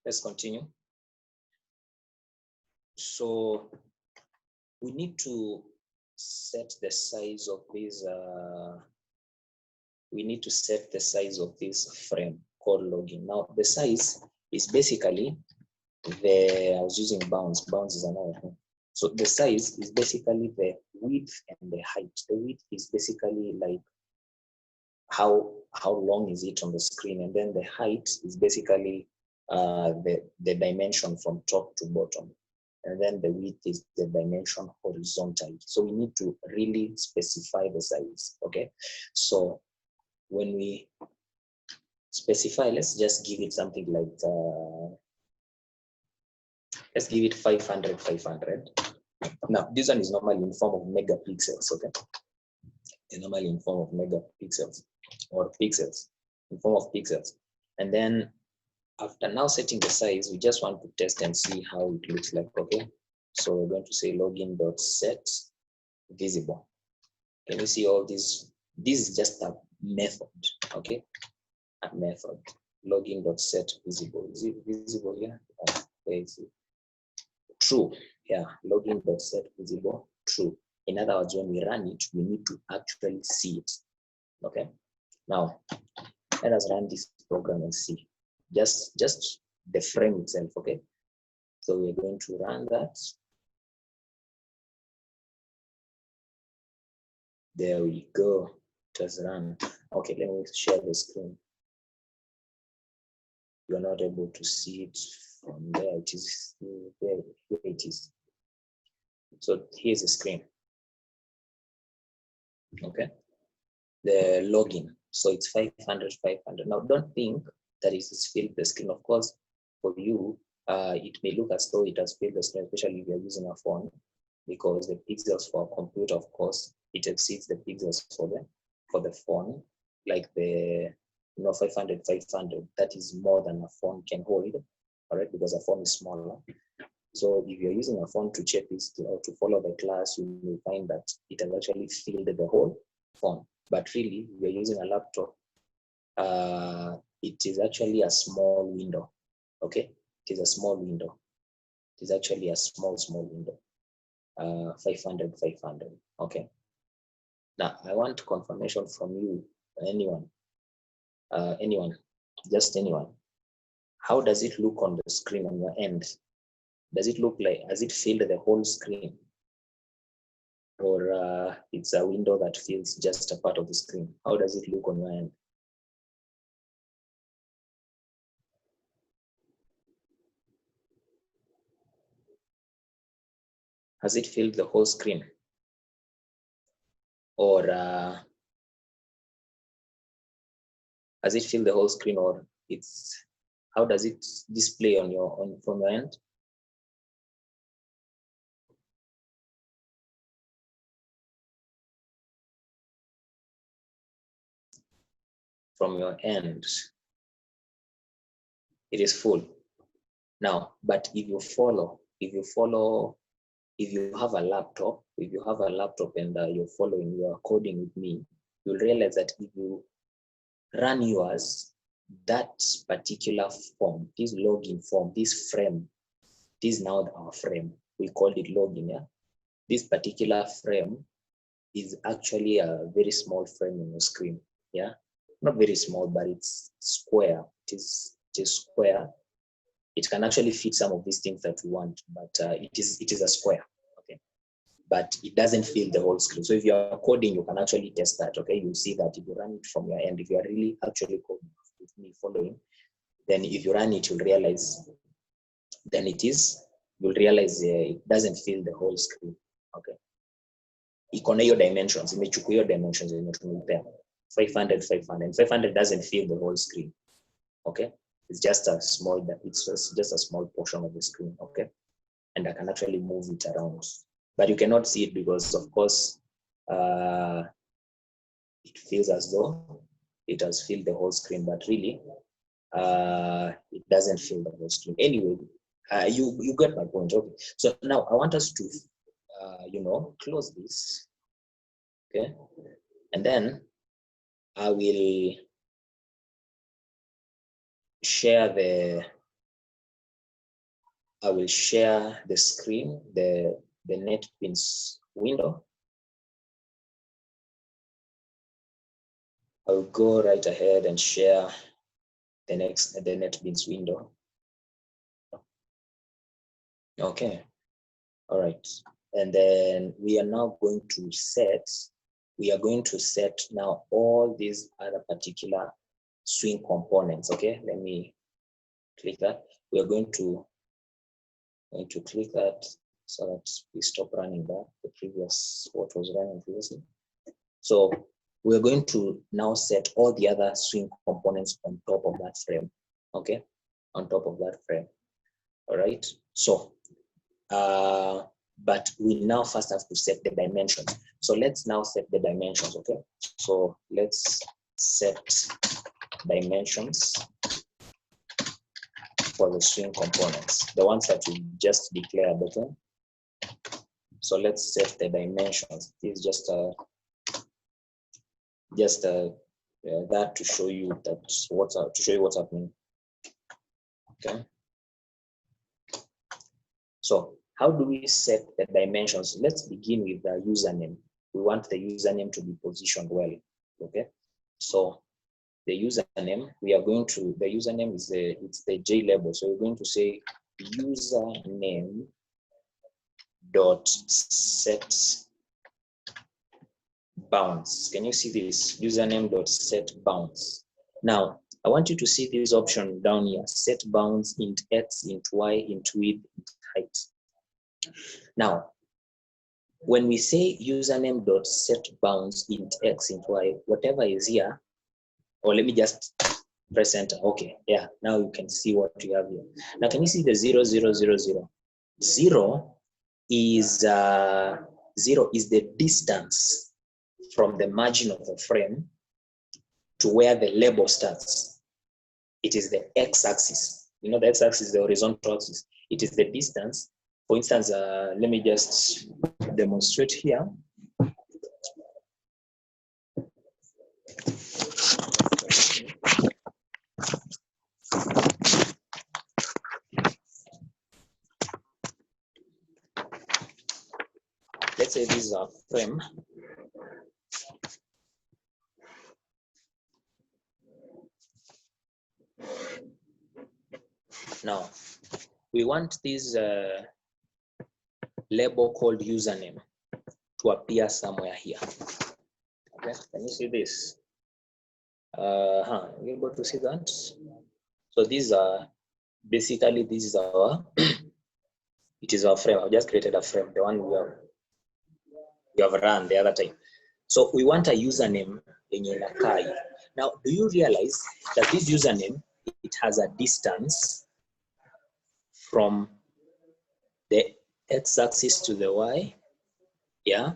Let's continue. So we need to set the size of this. We need to set the size of this frame called login. Now the size is basically I was using bounds. Bounds is another thing. So the size is basically the width and the height. The width is basically like how long is it on the screen, and then the height is basically the dimension from top to bottom, and then the width is the dimension horizontally. So we need to really specify the size. Okay, so when we specify, let's just give it something like let's give it 500. Now this one is normally in form of megapixels. Okay, normally in form of megapixels or pixels, in form of pixels. And then after now setting the size, we just want to test and see how it looks like. Okay, so we're going to say login.set visible. Can you see all this? This is just a method. Okay, a method. Login.set visible. Is it visible here? Okay, true. Yeah, login.set visible. True. In other words, when we run it, we need to actually see it. Okay. Now, let us run this program and see. Just the frame itself. Okay. So we're going to run that. There we go. Just run. Okay, let me share the screen. You're not able to see it from there. It is there. Here it is. So here's the screen. Okay. The login. So it's 500. Now don't think that it has filled the screen. Of course, for you, it may look as though it has filled the screen, especially if you're using a phone, because the pixels for a computer, of course, it exceeds the pixels for the phone, like the 500. That is more than a phone can hold, all right, because a phone is smaller. So if you're using a phone to check this or to follow the class, you will find that it has actually filled the whole phone. But really, if you're using a laptop, it is actually a small window. Okay, it is a small window. It is actually a small window. 500. Okay. Now I want confirmation from you, anyone, just anyone. How does it look on the screen on your end? Does it look like, has it filled the whole screen? Or it's a window that fills just a part of the screen? How does it look on your end? Has it filled the whole screen? Or has it filled the whole screen, or it's, how does it display on from your end? From your end, it is full. Now, but if you have a laptop, and you're following, you are coding with me, you'll realize that if you run yours, that particular form, this login form, this frame, this is now our frame. We called it login. Yeah, this particular frame is actually a very small frame on your screen. Yeah, not very small, but it's square. It is square. It can actually fit some of these things that we want, but it is a square. Okay, but it doesn't fill the whole screen. So if you are coding, you can actually test that. Okay, you'll see that if you run it from your end, if you are really actually coding with me following, then if you run it, you'll realize, you'll realize it doesn't fill the whole screen. Okay, iko na hiyo dimensions, imechukua hiyo dimensions imetumia 500 doesn't fill the whole screen. Okay, it's just a small portion of the screen. Okay, and I can actually move it around, but you cannot see it because, of course, it feels as though it has filled the whole screen, but really it doesn't fill the whole screen. Anyway, you get my point. Okay, so now I want us to close this. Okay, and then I will share I will share the screen, the NetBeans window. I'll go right ahead and share the NetBeans window. Okay, all right. And then we are now going to set, now all these other particular swing components. Okay, let me click that. We are going to click that so that we stop running back the previous, what was running previously. So we're going to now set all the other swing components on top of that frame. Okay, on top of that frame. All right. So, but we now first have to set the dimensions. So let's now set the dimensions. Okay. So let's set dimensions for the swing components, the ones that we just declared. Okay. So let's set the dimensions. This is just that to show you that what's happening. Okay. So how do we set the dimensions? Let's begin with the username. We want the username to be positioned well. Okay. So the username, we are going to, the username is it's the J label. So we're going to say username dot set bounds. Can you see this? Username dot set bounds. Now I want you to see this option down here: set bounds int x, int y, int width, int height. Now, when we say username dot set bounds int x, int y, whatever is here, or let me just press enter. Okay, yeah, now you can see what you have here. Now, can you see the 0, 0, 0, 0? 0 is the distance from the margin of the frame to where the label starts. It is the x-axis. You know, the x-axis is the horizontal axis. It is the distance. For instance, let me just demonstrate here. Let's say this is our frame. Now, we want this label called username to appear somewhere here. Okay, can you see this? You're able to see that? So these are basically, this is our it is our frame. I've just created a frame, the one we have run the other time. So we want a username in Inakai. Now, do you realize that this username, it has a distance from the x-axis to the y? Yeah.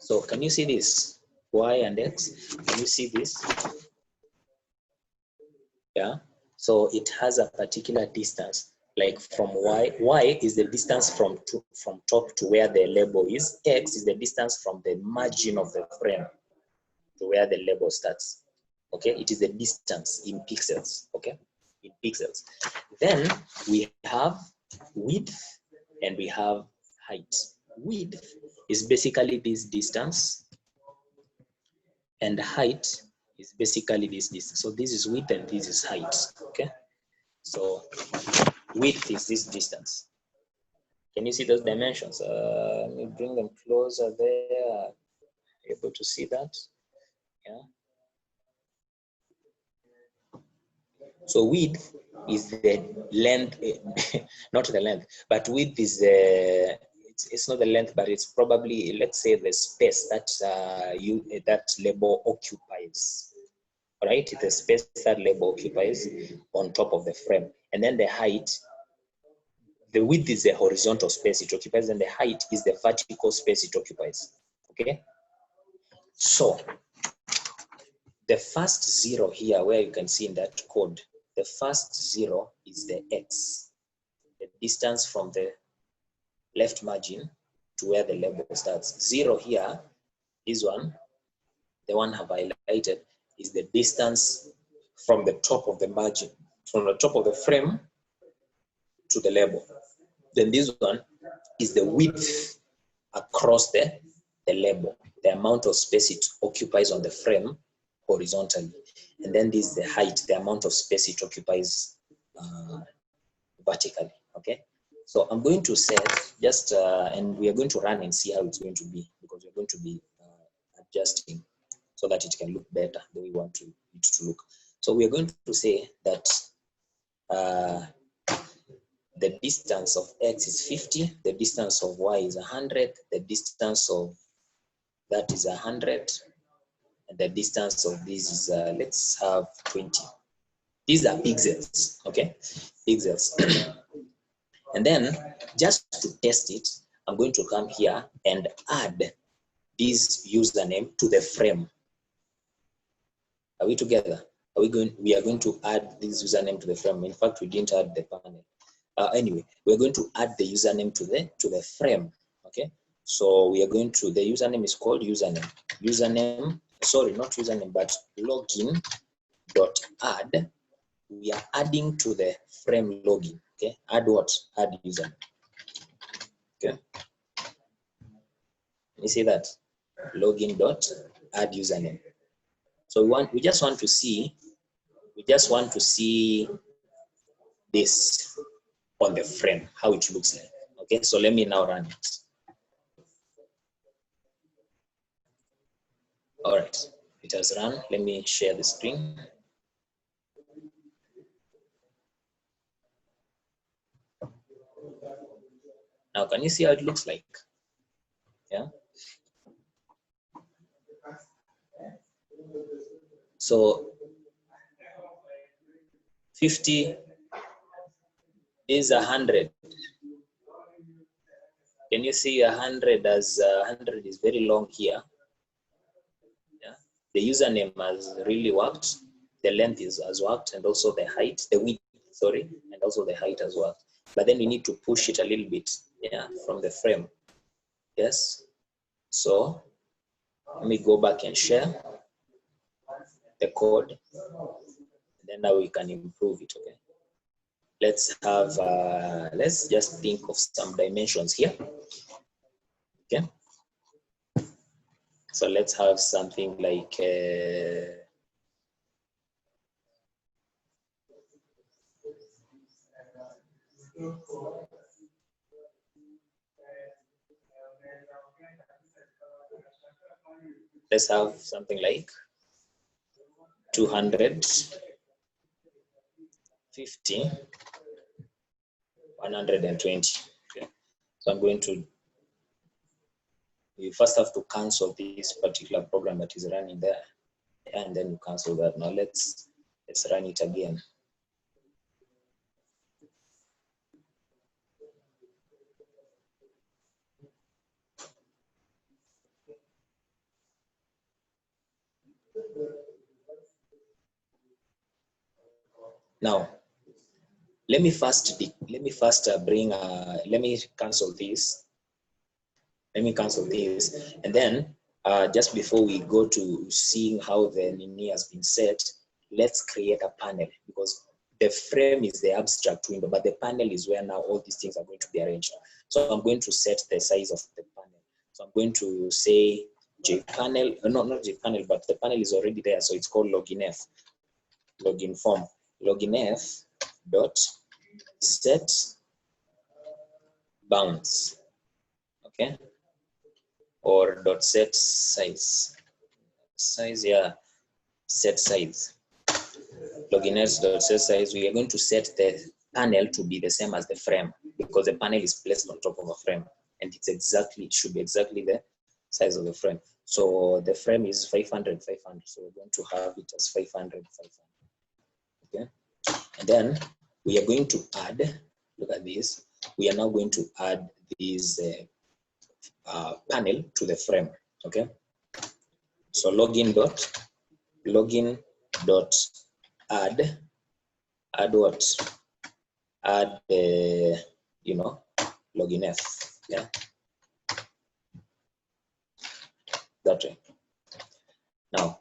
So can you see this? Y and x. Can you see this? Yeah. So it has a particular distance, like from y. Y is the distance from top to where the label is. X is the distance from the margin of the frame to where the label starts. Okay, it is the distance in pixels. Okay, in pixels. Then we have width and we have height. Width is basically this distance, and height is basically this distance. So this is width and this is height. Okay, so width is this distance. Can you see those dimensions? Let me bring them closer there. Able to see that? Yeah. So width is the length, not the length, but width is it's not the length, but it's probably, let's say, the space that that label occupies. All right, the space that label occupies on top of the frame, and then the height. The width is the horizontal space it occupies, and the height is the vertical space it occupies. Okay, so the first 0 here, where you can see in that code, the first 0 is the x, the distance from the left margin to where the label starts. 0 here, this one, the one I've highlighted, is the distance from the top of the margin, from the top of the frame to the label. Then this one is the width across the label, the amount of space it occupies on the frame horizontally. And then this is the height, the amount of space it occupies vertically. Okay, so I'm going to set just and we are going to run and see how it's going to be, because we're going to be adjusting so that it can look better the way we want it to look. So we are going to say that the distance of x is 50, the distance of y is 100, the distance of that is 100, and the distance of this is let's have 20. These are pixels, okay, pixels. And then just to test it, I'm going to come here and add this username to the frame. Are we together? We are going to add this username to the frame. In fact, we didn't add the panel. Anyway, we're going to add the username to the frame. Okay, so we are going to, the username is called username, sorry, not username, but login dot add. We are adding to the frame login. Okay, add what? Add username. Okay, you see that? Login dot add username. So we just want to see this on the frame, how it looks like. Okay, so let me now run it. All right, it has run. Let me share the screen. Now, can you see how it looks like? Yeah. So 50 is 100. Can you see 100 as 100 is very long here? Yeah. The username has really worked. The length has worked, and also the height, the width, sorry, and also the height has worked. But then we need to push it a little bit, yeah, from the frame. Yes. So let me go back and share the code. Then now we can improve it. Okay. Let's have, let's just think of some dimensions here. Okay. So let's have something like, let's have something like 250, 120. Okay. So I'm going to, you first have to cancel this particular program that is running there, and then you cancel that. Now let's run it again. Now, let me first bring, let me cancel this. Let me cancel this, and then just before we go to seeing how the Nini has been set, let's create a panel, because the frame is the abstract window, but the panel is where now all these things are going to be arranged. So I'm going to set the size of the panel. So I'm going to say jpanel, no, not jpanel, but the panel is already there, so it's called loginf, login form, loginf dot set bounds, okay, or dot set size, yeah, set size, loginf dot set size. We are going to set the panel to be the same as the frame, because the panel is placed on top of a frame, and it should be exactly the size of the frame. So the frame is 500, 500. So we're going to have it as 500, 500. Okay. And then we are going to add, look at this. We are now going to add this panel to the frame. Okay. So login dot add what? Add you know, loginf. Yeah. That way. Now,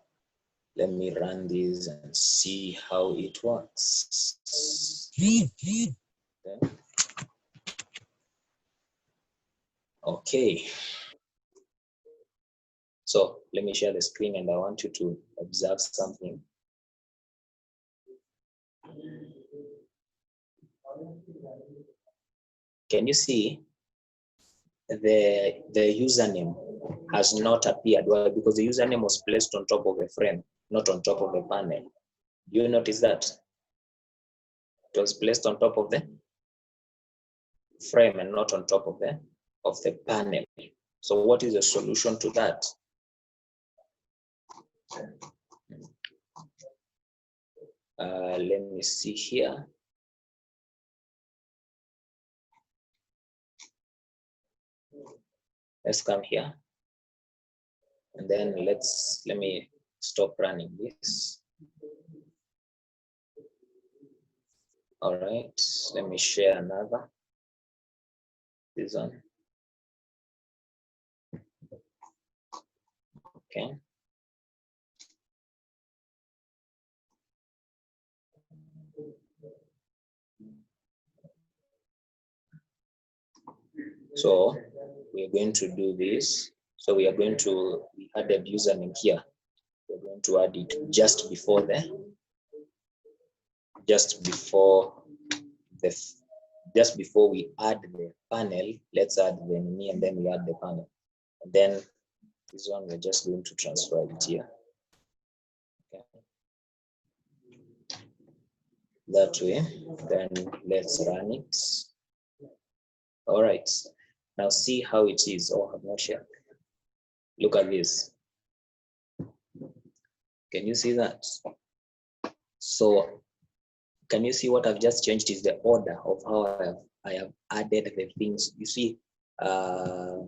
let me run this and see how it works. Okay. Okay. So let me share the screen and I want you to observe something. Can you see the username has not appeared? Well, because the username was placed on top of the frame, not on top of the panel. Do you notice that? It was placed on top of the frame and not on top of the panel. So what is the solution to that? Let me see here. Let's come here. And then let me stop running this. All right, let me share another. This one. Okay. So we're going to do this. So we added username here. We're going to add it just before we add the panel. Let's add the mini and then we add the panel. And then this one we're just going to transfer it here. Okay. That way, then let's run it. All right. Now see how it is. Oh, I'm not sure. Look at this. Can you see that? So can you see what I've just changed is the order of how I have added the things. You see, okay,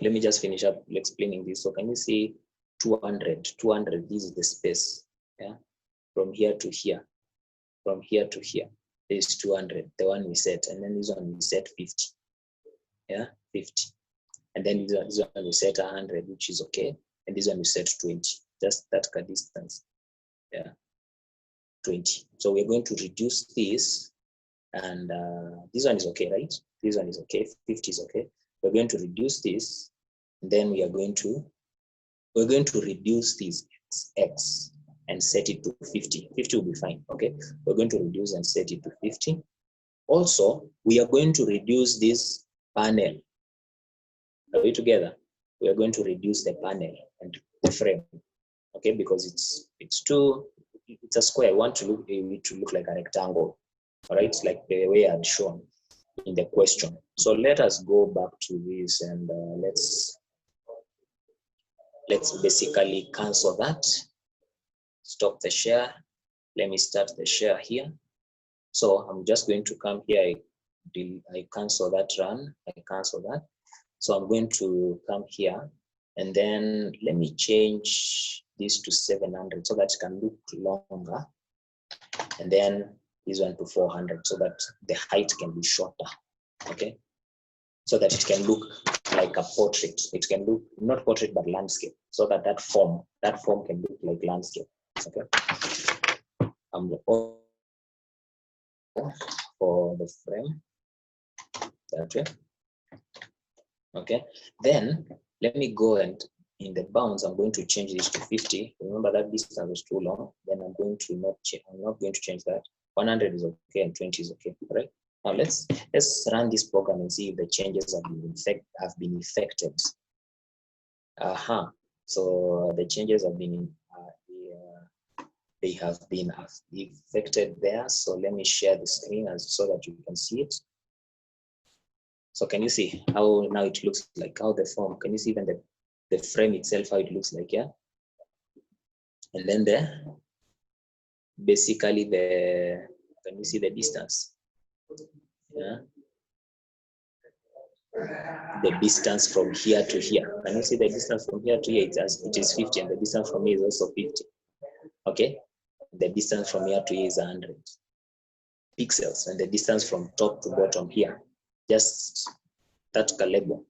let me just finish up explaining this. So can you see 200, this is the space, yeah? From here to here, from here to here, there is 200, the one we set, and then this one we set 50, yeah, 50. And then this one we set 100, which is okay, and this one we set 20, just that distance, yeah, 20. So we're going to reduce this, and this one is okay, right? This one is okay, 50 is okay. We're going to reduce this, and then we're going to reduce this x and set it to 50. 50 will be fine, okay? We're going to reduce and set it to 50. Also, we are going to reduce this panel. Are we together? We are going to reduce the panel and the frame, okay? Because it's a square. I want it to look like a rectangle, all right? Like the way I'd shown in the question. So let us go back to this and let's basically cancel that. Stop the share. Let me start the share here. So I'm just going to come here. I cancel that run. I cancel that. So I'm going to come here and then let me change this to 700 so that it can look longer. And then this one to 400 so that the height can be shorter. Okay. So that it can look like a portrait. It can look not portrait but landscape. So that form can look like landscape. Okay. For the frame that way. Okay, then let me go and in the bounds I'm going to change this to 50. Remember that distance was too long. Then I'm not going to change that. 100 is okay and 20 is okay. All right. Now let's run this program and see if the changes have been effected. So the changes have been they have been effected there. So let me share the screen so that you can see it. So can you see how now it looks like, how the form, can you see even the frame itself, how it looks like, yeah? And then basically can you see the distance? Yeah. The distance from here to here. Can you see the distance from here to here? It is 50 and the distance from here is also 50. Okay. The distance from here to here is 100 pixels and the distance from top to bottom here, just that label,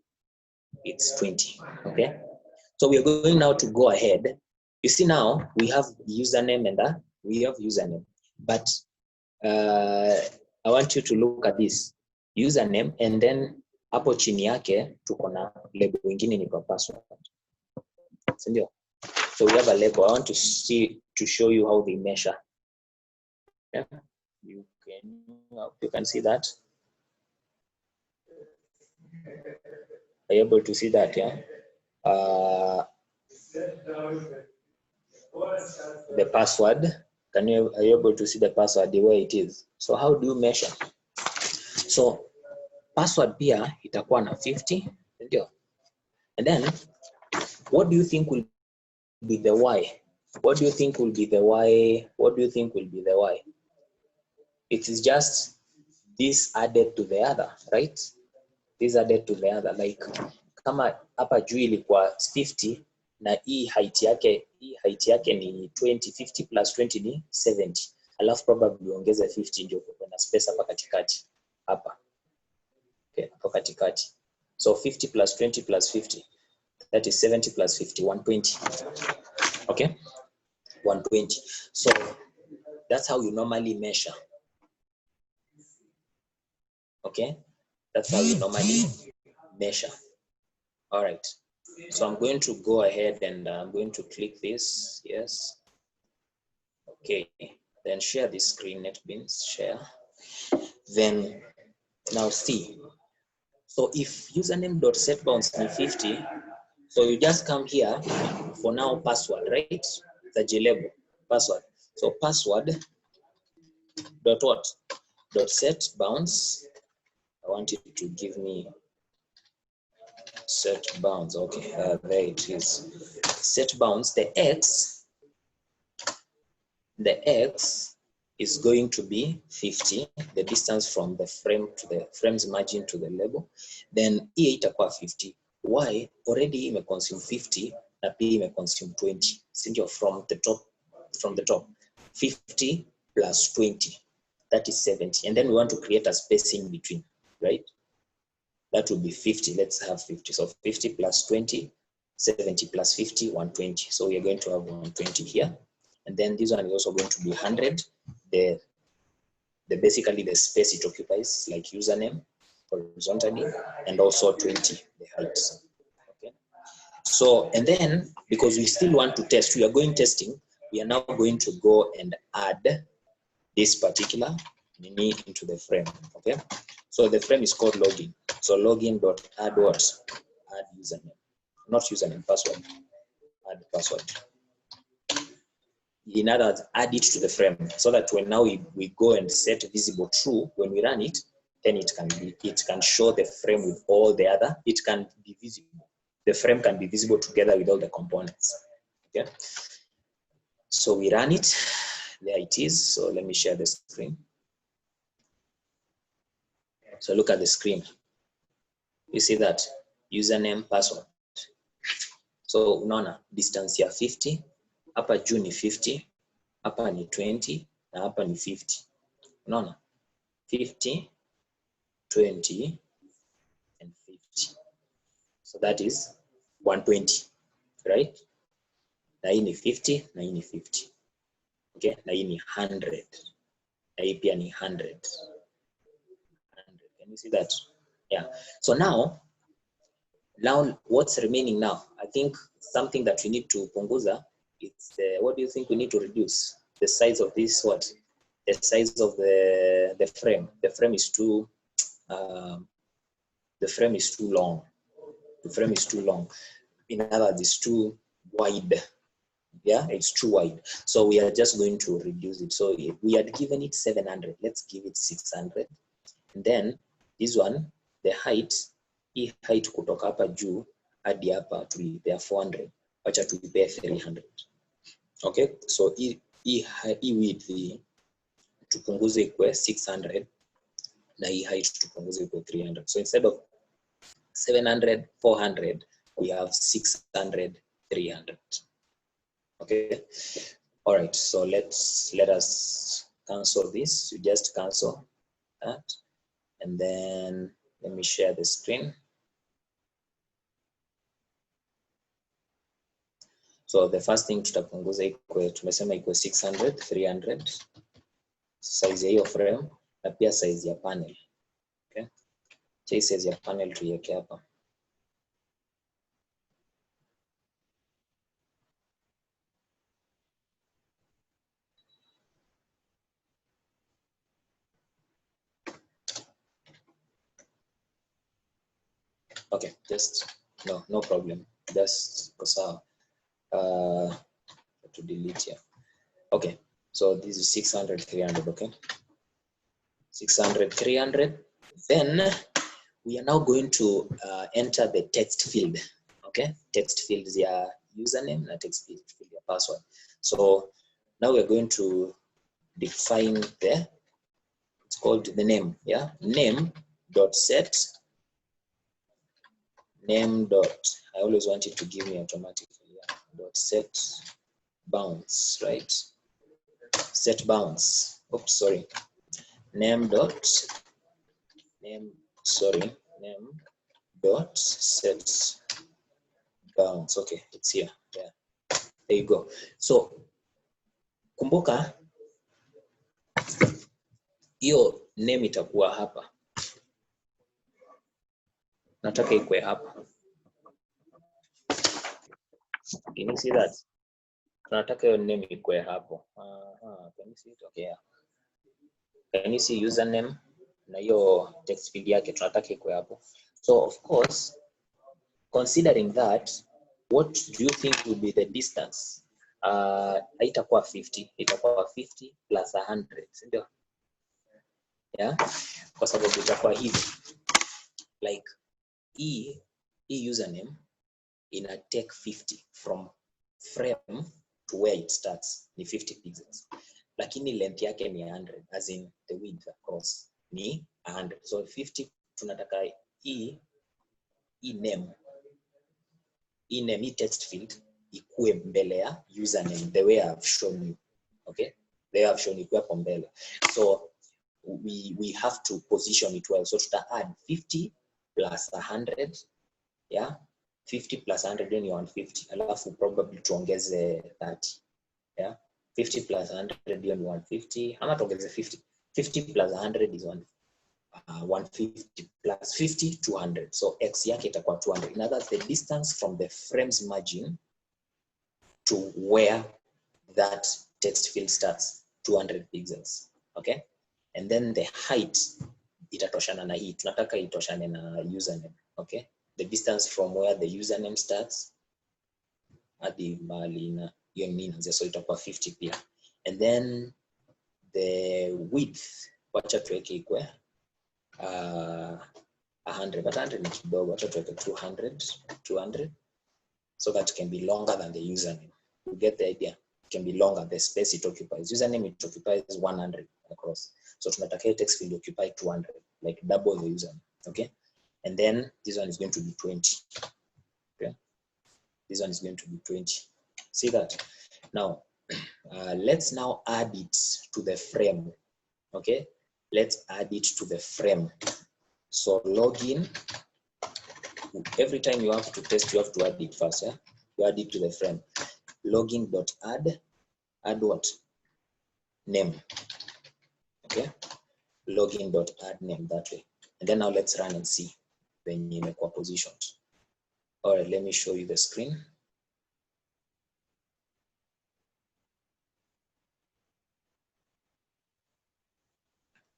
it's 20. Okay. So we are going now to go ahead. You see now we have username and we have username, but I want you to look at this username and then hapo chini yake tuko na label nyingine ni kwa password. Sindio? So we have a label. I want to show you how they measure. Yeah. You can see that. Are you able to see that? Yeah. The password. Are you able to see the password the way it is? So how do you measure? So password pia itakuwa na 50, ndio. And then what do you think will be the y? What do you think will be the y? What do you think will be the y? It is just this added to the other, right? This added to the other, like kama hapa juu ilikuwa 50 na hii height yake ni 20, 50 plus 20 ni 70. Alafu probably ongeze 50 ndio kuna space hapa katikati. Hapa. Okay, hapa katikati. So 50 plus 20 plus 50. That is 70 plus 50, 120. Okay? 120. So that's how you normally measure. Okay? That's how you normally measure. All right. So I'm going to go ahead and I'm going to click this. Yes. Okay. Then share this screen, NetBeans, share. Then now see. So if username.setBounds is 50, so you just come here for now password, right? The JLabel password. So password dot what? Dot set bounds. I want you to give me set bounds. Okay, there it is. Set bounds. The x is going to be 50, the distance from the frame to the frame's margin to the label. Then E itakuwa 50. Y already may consume 50, na P may consume 20. Since from the top, 50 plus 20, that is 70. And then we want to create a spacing between, right? That would be 50. Let's have 50. So 50 plus 20, 70 plus 50, 120. So we are going to have 120 here. And then this one is also going to be 100. The basically the space it occupies, like username horizontally, and also 20, the height. Okay. So, and then because we still want to test, we are going testing, we are now going to go and add this particular mini into the frame. Okay. So the frame is called login. So login.add what? Add username. Not username, password. Add password. In other words, add it to the frame so that when now we go and set visible true, when we run it, then it can show the frame with all the other, it can be visible. The frame can be visible together with all the components. Okay. So we run it. There it is. So let me share the screen. So look at the screen. You see that username, password. So unaona distance here 50, hapa juu ni 50, hapa ni 20, na hapa ni 50. Unaona 50, 20, and 50. So that is 120, right? Na hii ni 50, na hii ni 50. Okay, na hii ni 100. Na hii pia ni 100. Can you see that? Yeah. So now what's remaining now? I think something that we need to punguza, it's what do you think we need to reduce? The size of this what? The size of the frame. The frame is too long. The frame is too long. In other words, it's too wide. Yeah, it's too wide. So we are just going to reduce it. So if we had given it 700, let's give it 600. And then this one, the height, hii height kutoka hapa juu hadi hapa tulipea 400, acha tulipea 300. Okay, so hii width tupunguze ikwe 600 na hii height tupunguze ikwe 300. So instead of 700, 400, we have 600, 300. Okay. All right. So let us cancel this. You just cancel that, and then let me share the screen. So the first thing tutapunguza ikwe, tumesema ikwe 600, 300. Size ya hiyo frame na pia size ya panel. Okay. Chases ya panel tuiweke hapa. Okay, just no problem. Just because to delete here. Okay, so this is 600, 300. Okay, 600, 300. Then we are now going to enter the text field. Okay, text field is your username and text field your password. So now we're going to define it's called the name. Yeah, name dot set name dot. I always want it to give me automatically. Yeah, dot set bounds, right? Set bounds. Oops, sorry. Name dot name dot set bounds. Okay, it's here. Yeah, there you go. So kumbuka hiyo name itakuwa hapa. Nataka ikwe hapa. Can you see that? Nataka hiyo name ikwe hapo. Can you see it? Okay. Yeah. Can you see username na hiyo text field yake tunataka ikwe hapo. So of course, considering that, what do you think would be the distance? Itakuwa 50. Itakuwa 50 plus 100. Ndio. Yeah. Kwa sababu itakuwa hivi. Like hii username ina take 50 from frame to where it starts ni 50 pixels, lakini length yake ni 100, as in the width across ni 100. So 50 tunataka hii name hii text field ikuwe mbele ya username the way I've shown you. Okay, the way I've shown you ikuwe hapo mbele. So we have to position it well. So tuta add 50 plus 100. Yeah, 50 plus 100 then you want 50. Alafu probably tuongeze 30. Yeah, 50 plus 100 then you want 150. Ama tuongeze 50. 50 plus 100 is 150 plus 50 200. So x yake itakuwa 200. In other words, the distance from the frames margin to where that text field starts 200 pixels. Okay, and then the height itatoshana na hii. Tunataka itoshane na username. Okay, the distance from where the username starts hadi mahali na hiyo nini, so itakuwa 50 pia. And then the width wacha tuweke ikwe 100, but 100 ni kidogo. Wacha tuweke 200 so that it can be longer than the username. You get the idea? It can be longer, the space it occupies. Username it occupies 100 across. So tunataka text field occupy 200, like double the username. Okay, and then this one is going to be 20. Okay, this one is going to be 20. See that? Now let's now add it to the frame. Okay, let's add it to the frame. So login, every time you have to test, you have to add it first. Yeah, you add it to the frame. Login.add, add what? Name. Okay, login.add name that way. And then now let's run and see when you make a positioned. All right, let me show you the screen.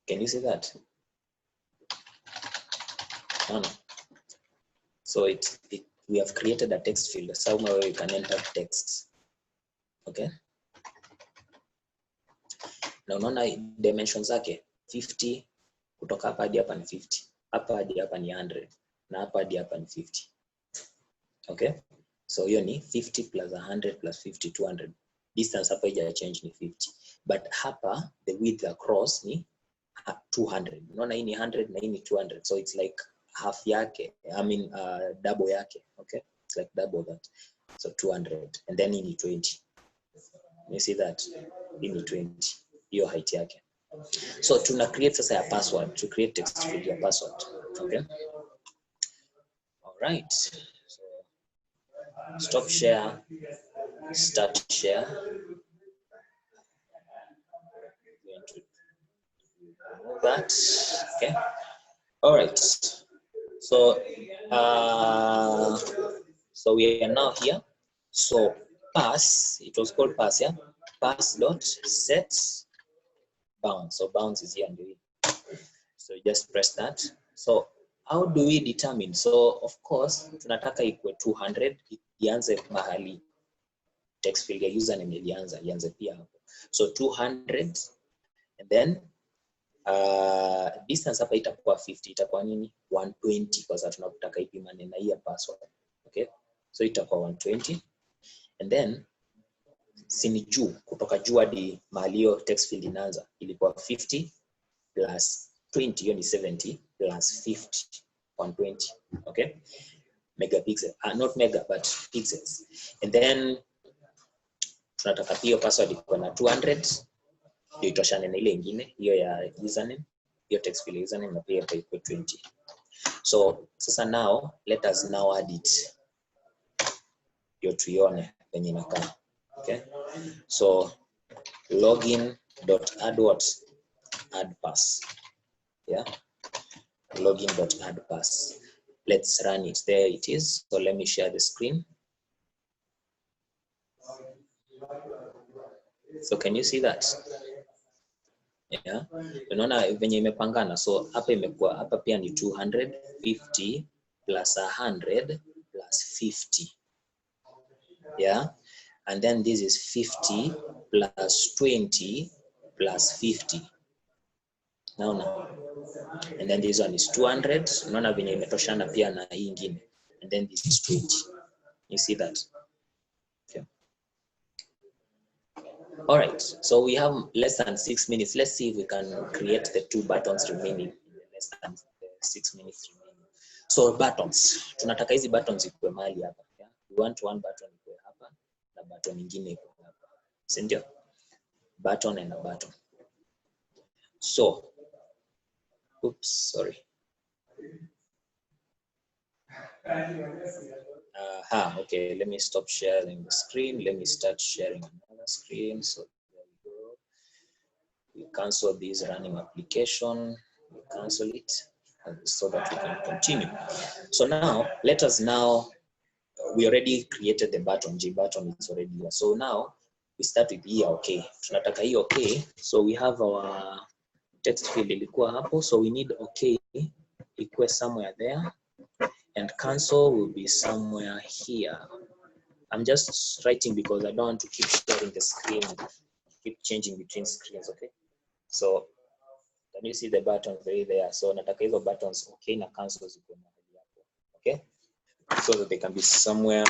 Can you see that? No. So we have created a text field somewhere where you can enter text. Okay. Na unaona dimensions zake 50 kutoka hapa hadi hapa ni 50. Hapa hadi hapa ni 100 na hapa hadi hapa ni 50. Okay? So hiyo ni 50 plus 100 plus 50 200. Distance hapa haija change ni 50. But hapa the width across ni 200. Unaona hii ni 100 na hii ni 200. So it's like half yake. I mean double yake. Okay? It's like double that. So 200 and then hii ni 20. You see that? Hii ni 20. Hiyo height yake. So tuna create sasa a password to create text field your password. Okay? All right. So stop share, start share. Going to remove that. Okay. All right. So so we are now here. So pass, it was called pass, yeah. Pass dot set bounds. So bounds is here and here. So you just press that. So how do we determine? So of course tunataka equal 200 ianze mahali text field ya username ilianza pia hapo. So 200 and then distance hapa itakuwa 50, itakuwa nini 120 kwa sababu tunataka ipimane na hii password. Okay, so itakuwa 120 and then sini juu, kutoka juu hadi mahali hiyo text field inaanza ilikuwa 50 plus 20, hiyo ni 70 plus 50, 120. Okay, megapixel, not mega but pixels. And then tunataka hiyo password iko na 200 ndio itoshane na ile nyingine hiyo ya username, hiyo text field username na pia iko 20. So sasa now let us now add it ndio tuione penye inakaa. Okay, so login.add what? Add pass. Yeah, login.add pass. Let's run it. There it is. So let me share the screen. So can you see that? Yeah, unaona venye imepangana. So hapa imekuwa hapa pia ni 250 plus 100 plus 50. Yeah, and then this is 50 plus 20 plus 50. Naona, and then this one is 200. Unaona venye imetoshana pia na hii nyingine, and then this is 20. You see that? Okay. All right, so we have less than 6 minutes. Let's see if we can create the 2 buttons remaining in less than 6 minutes remaining. So buttons, tunataka hizi buttons ikuwe mahali hapa. Yeah? We want one button ikuwe hapa na button nyingine ikuwe hapa. Si ndio? Button and a button. So, oops, sorry. Okay, let me stop sharing the screen. Let me start sharing another screen. So there we go. We cancel this running application. We cancel it so that we can continue. So now, let us now, we already created the button, G button is already here. So now, we start with here, okay. Tunataka hii okay. So we have our text field ilikuwa hapo. So we need okay equal somewhere there. And cancel will be somewhere here. I'm just writing because I don't want to keep sharing the screen, keep changing between screens, okay? So can you see the button very there? So nataka hizo buttons okay na cancel ziko mahali hapo, okay? So that they can be somewhere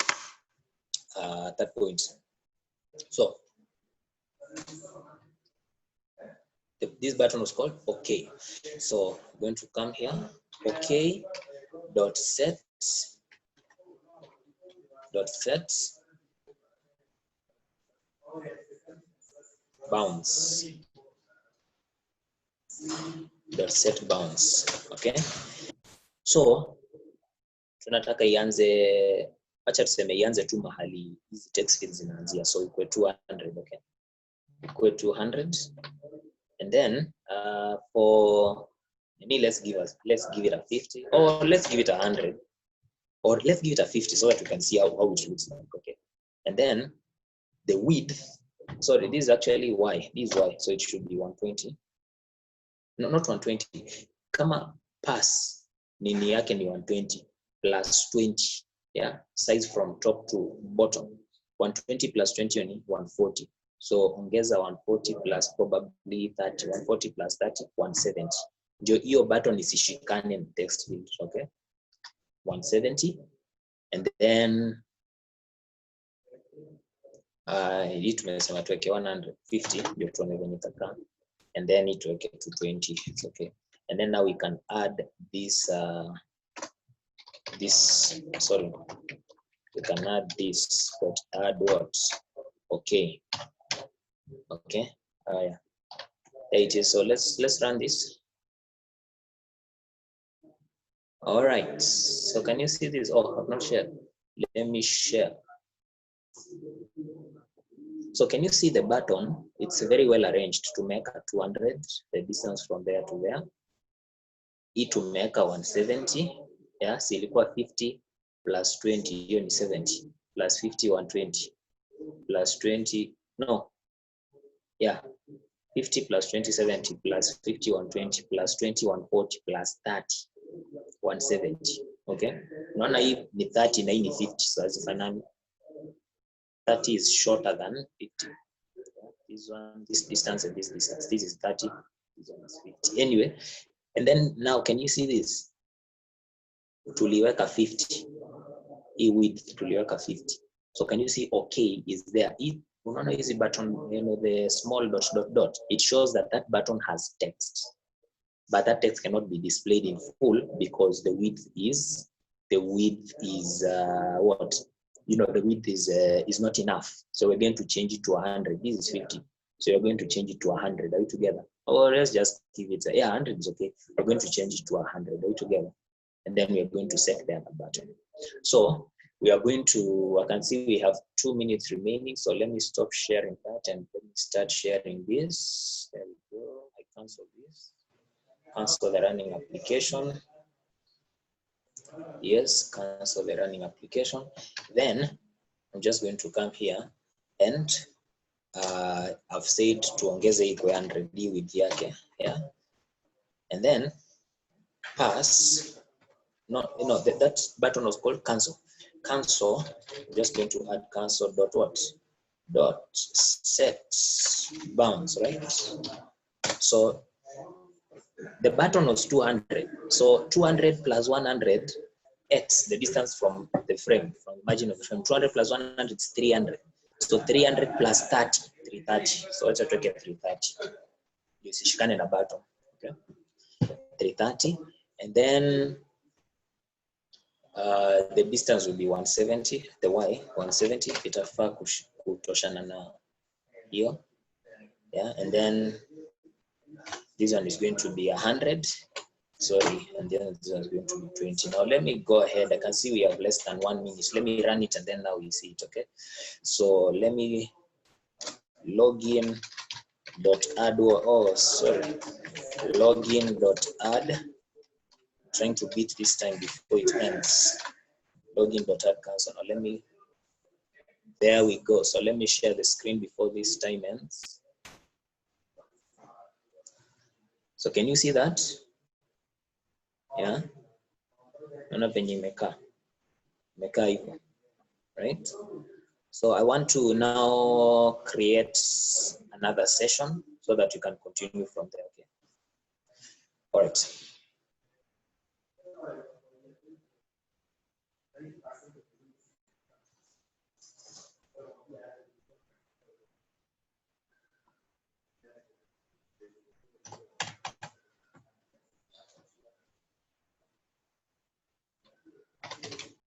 at that point. So this button was called okay. So I'm going to come here, okay dot set bounds dot set bounds. Okay, so tunataka ianze, acha tuseme ianze tu mahali hizi text fields zinaanzia. So iko 200. Okay, iko 200 and then for maybe let's give it a 50, or let's give it 100, or let's give it a 50 so that we can see how it looks like. Okay, and then the width, sorry, this is actually y, this is y, so it should be 120. No, not 120. Kama pass nini yake ni 120 plus 20. Yeah, size from top to bottom. 120 plus 20 ni 140. So ongeza 140 plus probably 30. 140 plus 30, 170. Ndio hiyo button isishikane na text field. Okay, 170 and then hii tumesema tuweke 150 ndio tuone venye itakaa, and then it tuweke 220. It's okay. And then now we can add this we can add this, but add what? Okay. Okay, yeah, there it is. So let's run this. All right, so can you see this? Oh, I've not shared. Let me share. So can you see the button? It's very well arranged to make a 200, the distance from there to there. E to make a 170, Yeah, si ilikuwa 50 plus 20, hiyo ni 70, plus 50 120, plus 20, no, yeah, 50 plus 20 70, plus 50 120, plus 20 140, plus 30 170. Okay, unaona hii ni 30 na hii ni 50, so hazifanani. 30 is shorter than 50. This one, this distance and this distance, this is 30, this one is 50. Anyway, and then now can you see this? Tuliweka 50, hii width tuliweka 50. So can you see okay is there? Unaona hizi button, you know, the small dot dot dot, it shows that that button has text, but that text cannot be displayed in full because the width is what, you know, the width is not enough. So we're going to change it to 100. This is 50, so you're going to change it to 100. Are you together? Or let's just give it 100 is okay. We're going to change it to 100. Are you together? And then we are going to set the other button. So we are going to, I can see we have 2 minutes remaining. So let me stop sharing that and let me start sharing this. There we go. I cancel this. Cancel the running application. Yes, cancel the running application. Then I'm just going to come here and I've said tuongeze iko 100 width yake, yeah. And then pass. No, that button was called cancel. Cancel. I'm just going to add cancel dot what? Dot set bounds, right? So the button was 200. So 200 plus 100 x, the distance from the frame, from the margin of the frame. 200 plus 100 is 300. So 300 plus 30, 330. So let's take a 330. You see, shikane na button. Okay. 330, and then the distance will be 170, the y 170, itafaa kutoshana na hiyo, yeah. And then this one is going to be 100, sorry, and then this one is going to be 20. Now let me go ahead. I can see we have less than 1 minute. Let me run it and then now we see it. Okay, so let me login dot add, oh sorry, login dot add, trying to beat this time before it ends. Login dot add cancel. Now let me, there we go. So let me share the screen before this time ends. So can you see that? Yeah. Naona penye imekaa hivyo, right? So I want to now create another session so that you can continue from there. Okay. All right.